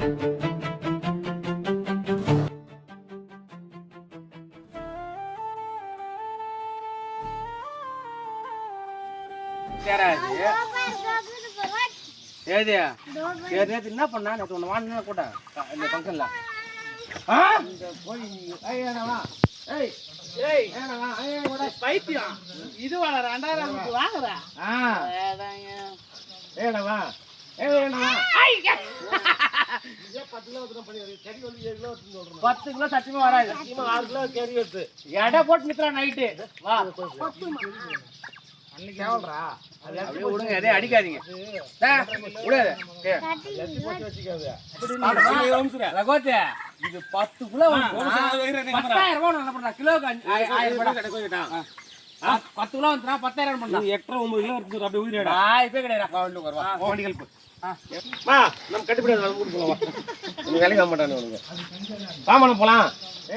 ஏது என்ன பண்ணா ஒன்று வாங்கினா கூட இந்த ஃபங்க்ஷன்ல பைத்தியம் இது வளர 2000 வாங்குறா. ஏனவா 10 கிலோ சத்தியமா வராது. 6 கிலோ கறி எடுத்து எடை போட்டு நிக்கிறான் நைட்டு. வா அன்னைக்கு எவ்வளோடா அப்படியே விடுங்க, எதையும் அடிக்காதீங்க. இது 10 கிலோ 10,000 ரூபாய் என்ன பண்றா? கிலோக்கு 1000 ரூபாய் 10 கிலோ வந்துனா 10,000 பண்ணலாம். 8 9 கிலோ இருக்கு அப்படியே உயிரடா. இப்ப கிடையாது வண்டிகள் நம்ம கட்டுப்படி வேலைக்கு ஆக மாட்டானு சாமான போலாம்.